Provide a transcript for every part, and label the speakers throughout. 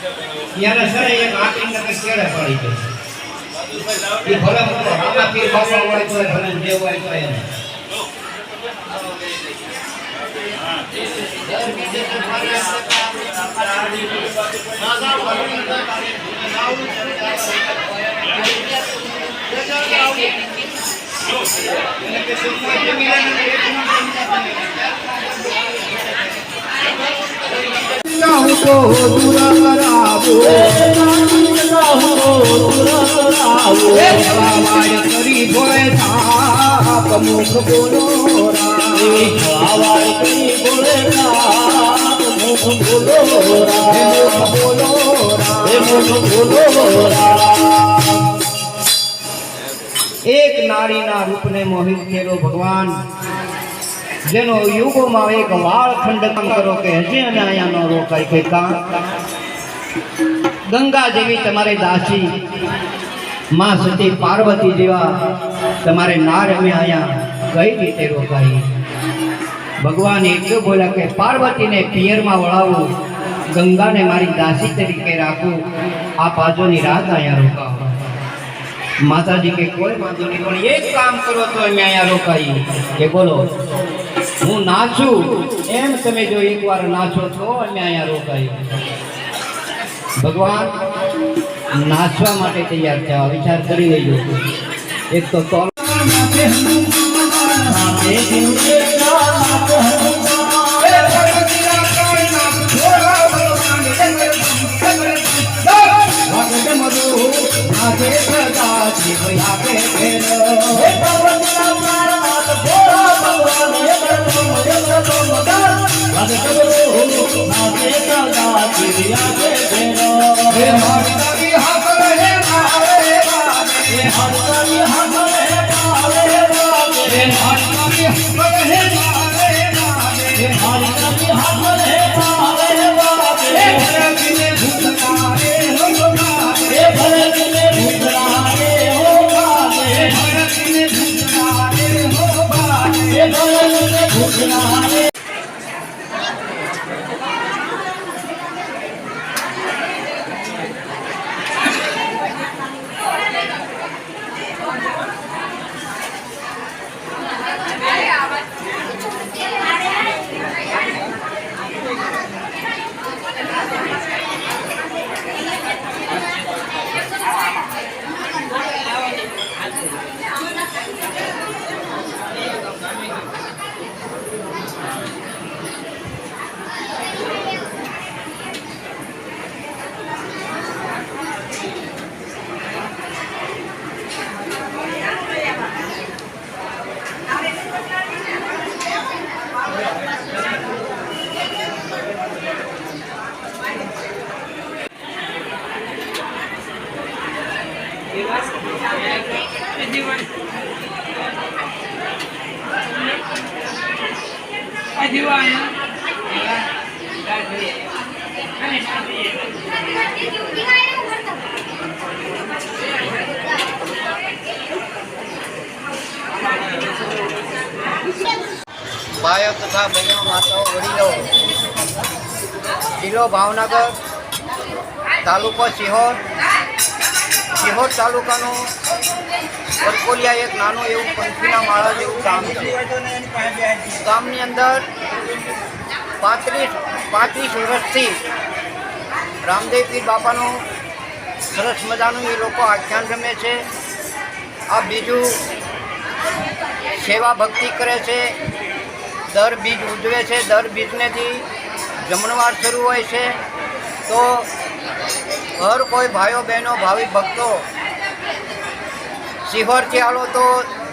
Speaker 1: यार सर एक आटिंग का केड़ा पड़ी है ये भला रामा पीर बाबा वाले तो भले देव वाले तो है
Speaker 2: कहूँ को दूरा करावो आवाज करी बोले थाप मुख बोलो आवाज करी बोले थाप मुख बोलो मुख बोलो एक नारी ना रूप ने मोहित केलो भगवान जेनो युगो में एक वाल खंड काम करो के हजे अने आया न रोकाय के काम गंगा जेवी तमारे दासी मां सती पार्वती जेवा तमारे नार में आया कई रीते रोकाई भगवान एटलो बोला के पार्वती ने पियर में वळावो गंगा ने मारी दासी तरीके राखो आप आजोनी रात आया रोकाओ माताजी के कोई वांधो नहीं पण एक काम करो तो अमे आया रोकाई के बोलो हूँ नाचू एम तमे जो एक बार नाचो तो अमे आया रोकाई भगवान नाचवा माटे तैयार थया विचार करी लेजो एक तो भाइयों तथा बहनों माताओं वडीलों जिलो भावनगर तालुको सीहोर तालुका वरकोलिया एक नानु एवं पंखीना माळा जेवुं गाम छे गामनी अंदर 35 वर्षथी रामदेव पीर बापानु सरस मजानु ए लोको आख्यान रमे छे आ बीजू सेवा भक्ति करे छे दर बीज उजवे छे दर बीजने थी जमणवार शुरू होय छे तो हर कोई भाइयों बहनों भावी भक्तों सीहोर थी आलो तो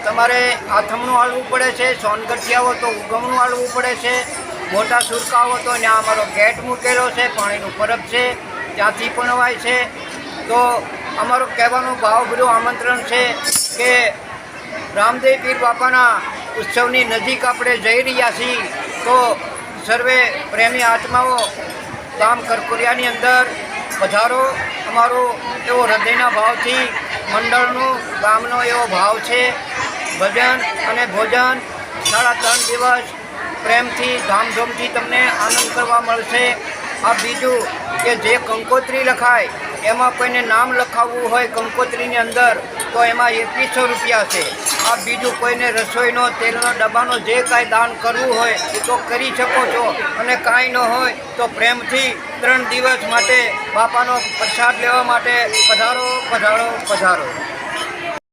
Speaker 2: तमारे आथमनु हालवू पड़े छे सोनगढ़ थी आवो तो उगमनु हालवू पड़े छे मोटा सुरका आवो तो त्यां अमारो गेट मूकेलो छे पाणीनुं परब छे त्यांथी पण अवाय छे तो अमारो कहेवानुं भावभर्युं आमंत्रण छे के रामदेव पीर बापाना उत्सवनी नजीक आपणे जई रह्या छीए तो सर्वे प्रेमी आत्माओं गाम करकोरियानी अंदर पधारो अमारो एवो हृदयना भावथी मंडळनो गामनो एवो भाव छे भजन अने भोजन 3.5 दिवस प्रेमथी धामधूमथी तमने आनंद करवा मळशे આ બીજું કે જે કંકોત્રી લખાય એમાં કોઈને નામ લખાવવું હોય કંકોત્રીની અંદર તો એમાં 2100 રૂપિયા છે. આ બીજું કોઈને રસોઈનો તેલનો ડબ્બાનો જે કાંઈ દાન કરવું હોય તો કરી શકો છો, અને કાંઈ ન હોય તો પ્રેમથી 3 દિવસ માટે બાપાનો પ્રસાદ લેવા માટે પધારો પધારો પધારો.